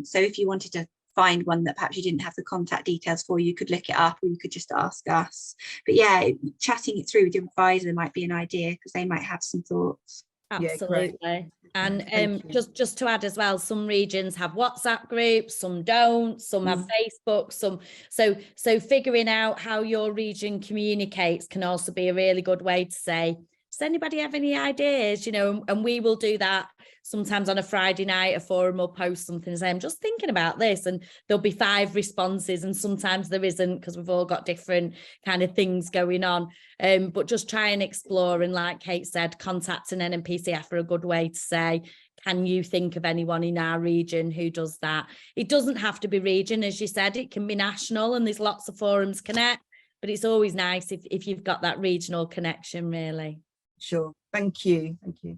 So if you wanted to find one that perhaps you didn't have the contact details for, you could look it up, or you could just ask us. But yeah, chatting it through with your advisor might be an idea because they might have some thoughts. Absolutely. Yeah, And just to add as well, some regions have WhatsApp groups, some don't, some have Facebook, some so figuring out how your region communicates can also be a really good way to say, does anybody have any ideas? You know, and we will do that sometimes on a Friday night. A forum will post something and say, I'm just thinking about this, and there'll be 5 responses, and sometimes there isn't because we've all got different kind of things going on. But just try and explore, and like Kate said, contacting NNPCF are a good way to say, can you think of anyone in our region who does that? It doesn't have to be region, as you said, it can be national, and there's lots of forums connect, but it's always nice if you've got that regional connection, really. Sure. Thank you. Thank you.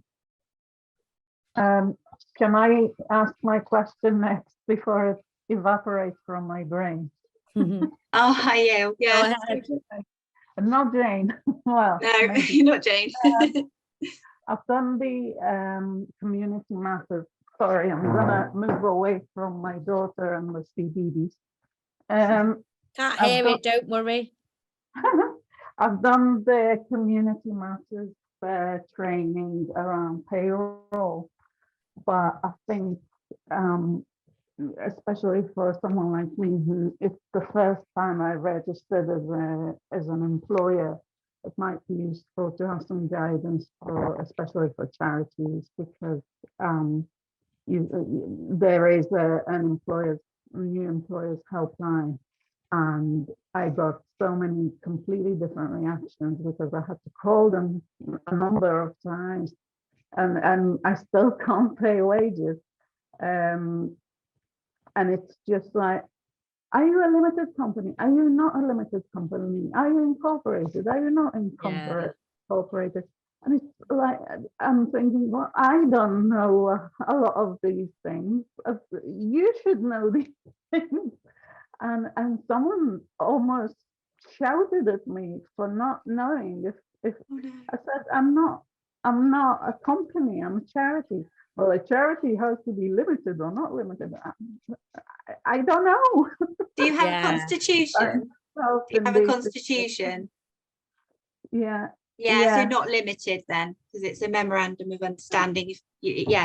Can I ask my question next before it evaporates from my brain? Oh, hi, yeah. I'm not Jane. Well, No, maybe. you're not Jane. I've done the community matters. Sorry, I'm gonna move away from my daughter and the CBDs. Can't hear it, don't worry. I've done the community matters training around payroll, but I think especially for someone like me who it's the first time I registered as an employer, it might be useful to have some guidance for, especially for charities, because there is an new employers helpline, and I got so many completely different reactions because I had to call them a number of times, and I still can't pay wages. And it's just like, are you a limited company? Are you not a limited company? Are you incorporated? Are you not incorporated? And it's like, I'm thinking, well, I don't know a lot of these things. You should know these things. And someone almost shouted at me for not knowing. If I said, I'm not a company, I'm a charity. Well, a charity has to be limited or not limited. I don't know. Do you have a constitution? Do you have a constitution? Yeah. So not limited then, because it's a memorandum of understanding.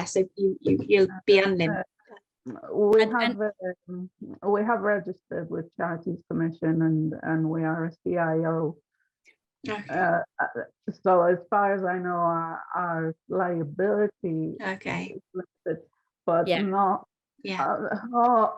So you'll be unlimited. We have registered with Charities Commission, and we are a CIO. Okay. So as far as I know, our liability is limited, but not.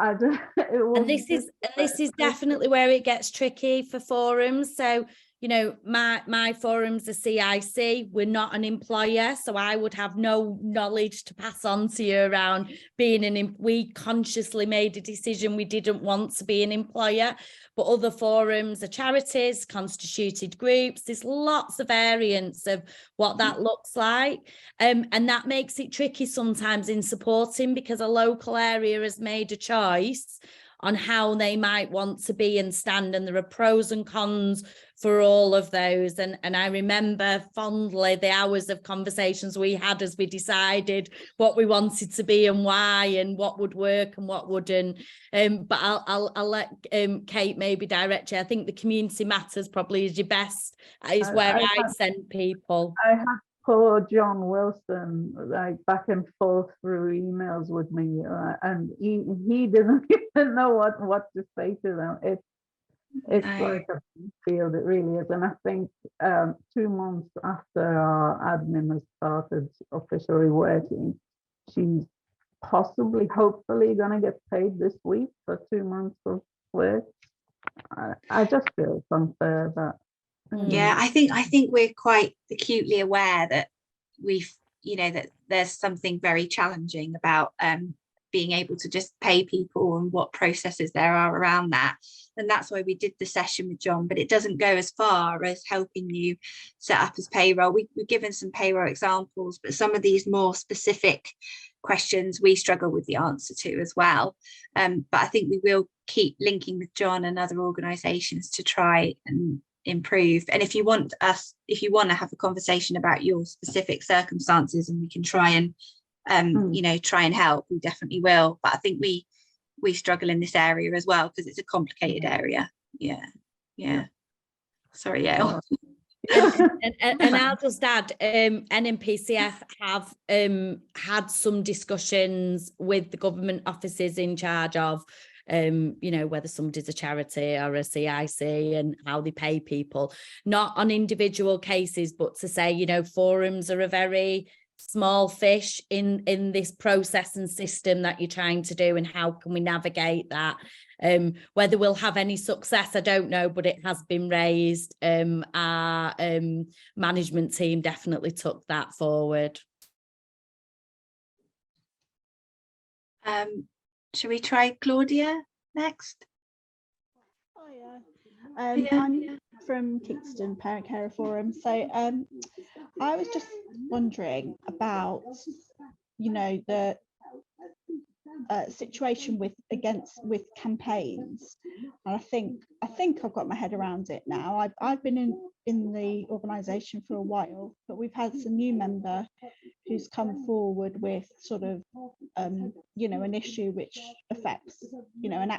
And this is definitely where it gets tricky for forums. So, you know, my forum's a CIC. We're not an employer, so I would have no knowledge to pass on to you around being we consciously made a decision we didn't want to be an employer. But other forums are charities, constituted groups. There's lots of variants of what that looks like. And that makes it tricky sometimes in supporting, because a local area has made a choice on how they might want to be and stand, and there are pros and cons for all of those. And I remember fondly the hours of conversations we had as we decided what we wanted to be and why, and what would work and what wouldn't. But I'll let Kate maybe direct you. I think the community matters probably is your best, is where I'd send people. I had poor John Wilson like back and forth through emails with me, and he didn't even know what to say to them. It's like a field, it really is. And I think 2 months after our admin has started officially working, she's possibly, hopefully, gonna get paid this week for 2 months of work. I just feel it's unfair that. Yeah, I think we're quite acutely aware that that there's something very challenging about being able to just pay people and what processes there are around that. And that's why we did the session with John, but it doesn't go as far as helping you set up as payroll. We've given some payroll examples, but some of these more specific questions we struggle with the answer to as well. But I think we will keep linking with John and other organisations to try and improve. And if you want to have a conversation about your specific circumstances, and we can try and try and help, we definitely will. But I think we struggle in this area as well because it's a complicated area. Yeah. Sorry, Yael. And I'll just add, NNPCF have had some discussions with the government offices in charge of whether somebody's a charity or a CIC and how they pay people, not on individual cases, but to say, forums are a very small fish in this process and system that you're trying to do, and how can we navigate that? Whether we'll have any success, I don't know, but it has been raised. Our management team definitely took that forward. Shall we try Claudia next? I'm from Kingston Parent Carer Forum. So I was just wondering about, the situation with campaigns, and I think I've got my head around it now. I've been in the organisation for a while, but we've had some new member who's come forward with sort of an issue which affects an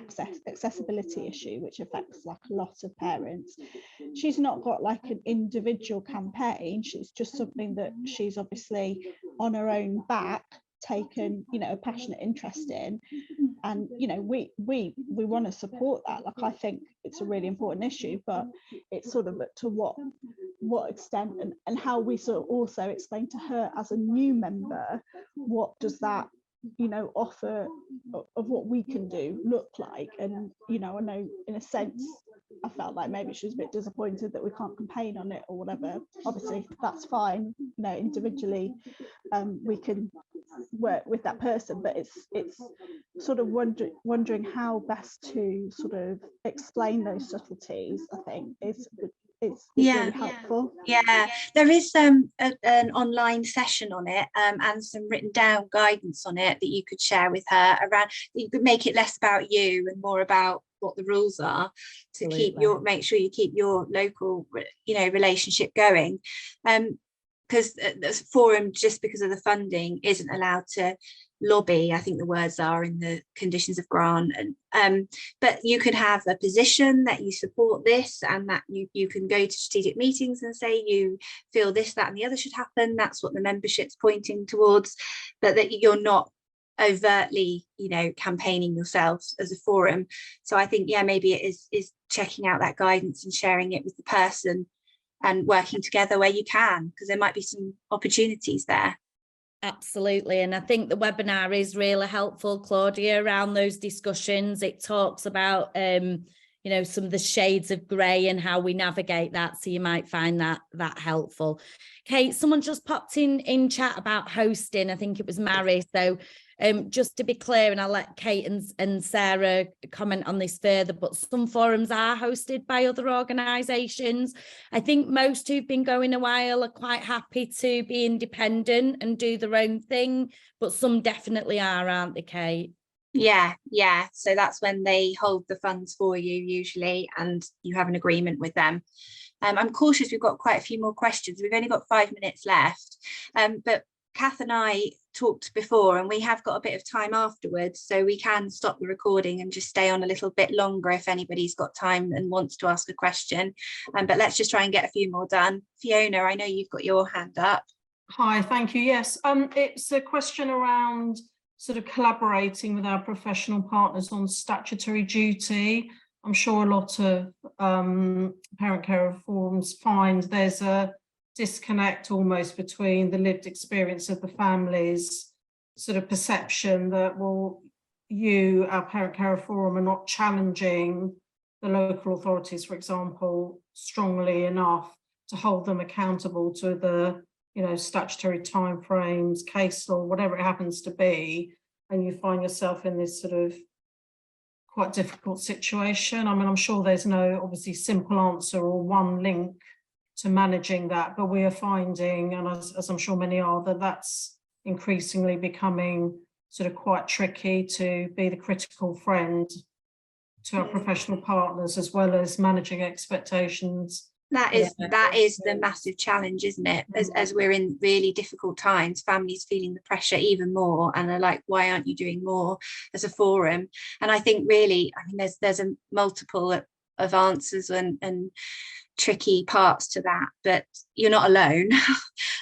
accessibility issue which affects like a lot of parents. She's not got like an individual campaign, she's just something that she's obviously on her own back taken a passionate interest in, and we want to support that. Like, I think it's a really important issue, but it's sort of to what extent, and how we sort of also explain to her as a new member, what does that offer of what we can do look like. And I know in a sense I felt like maybe she was a bit disappointed that we can't campaign on it or whatever. Obviously that's fine, individually we can work with that person, but it's sort of wondering how best to sort of explain those subtleties. I think it's really helpful. There is an online session on it, and some written down guidance on it that you could share with her around. You could make it less about you and more about what the rules are to make sure you keep your local relationship going, because the forum, just because of the funding, isn't allowed to lobby, I think the words are in the conditions of grant, and but you could have a position that you support this, and that you can go to strategic meetings and say you feel this, that and the other should happen. That's what the membership's pointing towards, but that you're not overtly campaigning yourselves as a forum. So I think maybe it is checking out that guidance and sharing it with the person and working together where you can, because there might be some opportunities there. Absolutely. And I think the webinar is really helpful, Claudia, around those discussions. It talks about some of the shades of grey and how we navigate that, so you might find that helpful. Kate, someone just popped in chat about hosting. I think it was Mary. So just to be clear, and I'll let Kate and Sarah comment on this further, but some forums are hosted by other organisations. I think most who've been going a while are quite happy to be independent and do their own thing, but some definitely are, aren't they, Kate? Yeah. So that's when they hold the funds for you usually, and you have an agreement with them. I'm cautious, we've got quite a few more questions. We've only got 5 minutes left, but Kath and I talked before, and we have got a bit of time afterwards, so we can stop the recording and just stay on a little bit longer if anybody's got time and wants to ask a question. But let's just try and get a few more done. Fiona, I know you've got your hand up. Hi, thank you. Yes, it's a question around sort of collaborating with our professional partners on statutory duty. I'm sure a lot of parent carer forums find there's a disconnect almost between the lived experience of the family's sort of perception that, well, our parent carer forum, are not challenging the local authorities, for example, strongly enough to hold them accountable to the, you know, statutory timeframes, case law, whatever it happens to be, and you find yourself in this sort of quite difficult situation. I mean, I'm sure there's no obviously simple answer or one link to managing that, but we are finding, and as I'm sure many are, that that's increasingly becoming sort of quite tricky to be the critical friend to our professional partners, as well as managing expectations. That is the massive challenge, isn't it? As we're in really difficult times, families feeling the pressure even more, and are like, why aren't you doing more as a forum? And I think really, I mean, there's a multiple of answers and tricky parts to that, but you're not alone.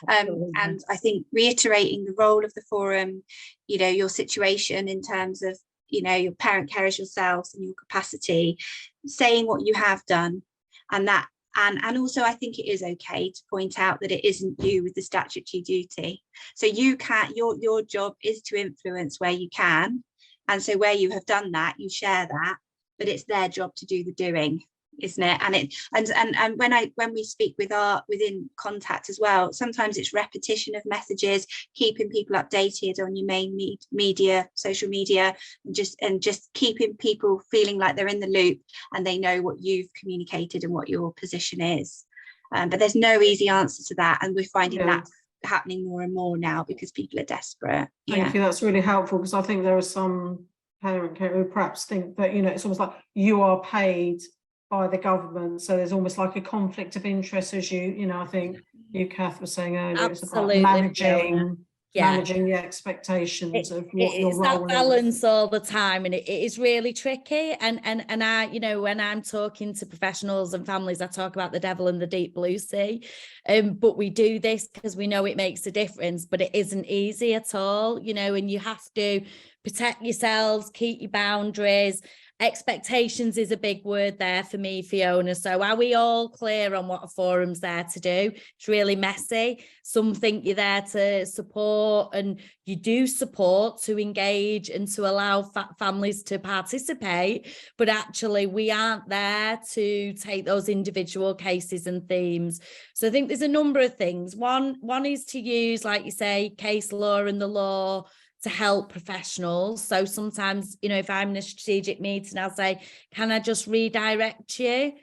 And I think reiterating the role of the forum, you know, your situation in terms of, you know, your parent carers yourselves and your capacity, saying what you have done, and that. And also, I think it is okay to point out that it isn't you with the statutory duty. So you can't, your job is to influence where you can. And so where you have done that, you share that, but it's their job to do the doing, isn't it? And when we speak within Contact as well, sometimes it's repetition of messages, keeping people updated on your main media, social media, and just keeping people feeling like they're in the loop and they know what you've communicated and what your position is. But there's no easy answer to that, and we're finding that happening more and more now because people are desperate. Thank you, that's really helpful, because I think there are some parent care who perhaps think that, you know, it's almost like you are paid by the government, so there's almost like a conflict of interest, as you know, I think you, Kath, was saying earlier. Absolutely, it's about managing the expectations of what your role is. It's that balance all the time, and it is really tricky. And I, you know, when I'm talking to professionals and families, I talk about the devil and the deep blue sea. But we do this because we know it makes a difference, but it isn't easy at all, you know, and you have to protect yourselves, keep your boundaries. Expectations is a big word there for me, Fiona. So are we all clear on what a forum's there to do? It's really messy. Some think you're there to support, and you do support, to engage and to allow families to participate, but actually we aren't there to take those individual cases and themes. So I think there's a number of things. One is to use, like you say, case law and the law to help professionals. So sometimes, you know, if I'm in a strategic meeting, I'll say, can I just redirect you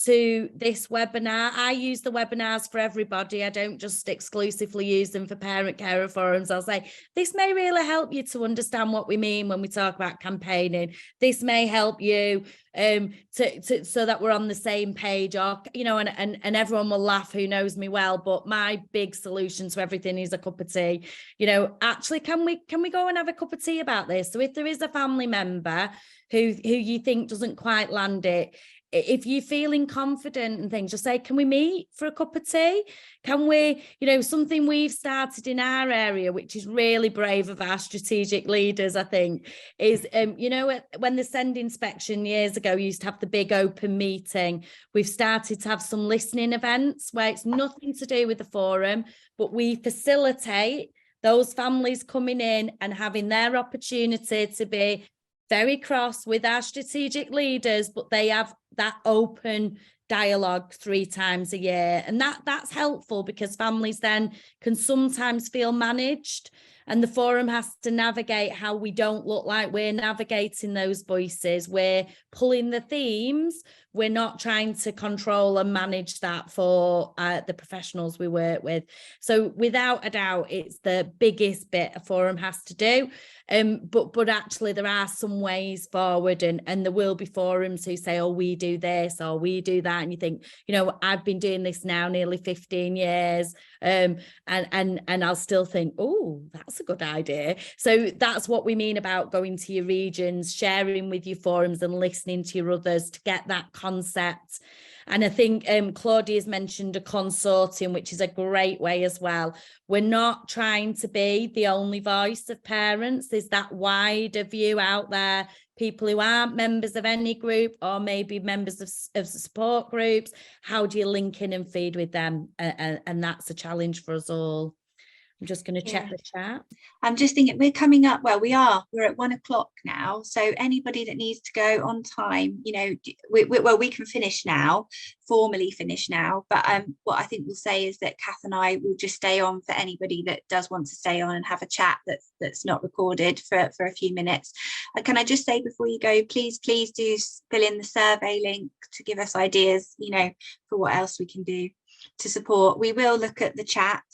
to this webinar? I use the webinars for everybody. I don't just exclusively use them for parent carer forums. I'll say, this may really help you to understand what we mean when we talk about campaigning. This may help you so that we're on the same page, or, you know, and everyone will laugh who knows me well, but my big solution to everything is a cup of tea. You know, actually, can we go and have a cup of tea about this? So if there is a family member who you think doesn't quite land it, if you're feeling confident and things, just say, can we meet for a cup of tea? Can we, you know, something we've started in our area, which is really brave of our strategic leaders, I think, is, you know, when the Send inspection years ago used to have the big open meeting, we've started to have some listening events where it's nothing to do with the forum, but we facilitate those families coming in and having their opportunity to be very cross with our strategic leaders, but they have that open dialogue 3 times a year. And that's helpful, because families then can sometimes feel managed. And the forum has to navigate how we don't look like we're navigating those voices. We're pulling the themes. We're not trying to control and manage that for the professionals we work with. So without a doubt, it's the biggest bit a forum has to do. But actually there are some ways forward, and there will be forums who say, oh, we do this or we do that. And you think, you know, I've been doing this now nearly 15 years. And I'll still think, oh, that's a good idea. So that's what we mean about going to your regions, sharing with your forums and listening to your others to get that concept. And I think Claudia's mentioned a consortium, which is a great way as well. We're not trying to be the only voice of parents. There's that wider view out there, people who aren't members of any group or maybe members of support groups. How do you link in and feed with them? And that's a challenge for us all. I'm just going to check the chat. I'm just thinking we're coming up. Well, we're at 1 o'clock now. So anybody that needs to go on time, you know, we can finish now, formally finish now. But what I think we'll say is that Kath and I will just stay on for anybody that does want to stay on and have a chat that's not recorded for a few minutes. Can I just say before you go, please do fill in the survey link to give us ideas, you know, for what else we can do to support. We will look at the chat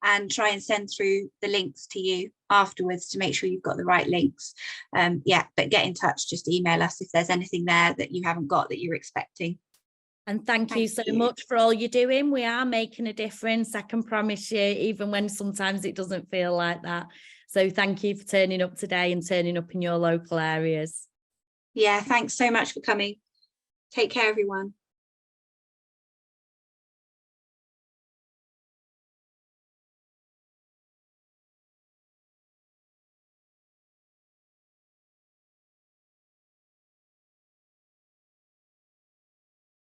and try and send through the links to you afterwards to make sure you've got the right links. But get in touch, just email us if there's anything there that you haven't got that you're expecting. And thank you so much for all you're doing. We are making a difference, I can promise you, even when sometimes it doesn't feel like that. So thank you for turning up today and turning up in your local areas. Yeah, thanks so much for coming. Take care, everyone.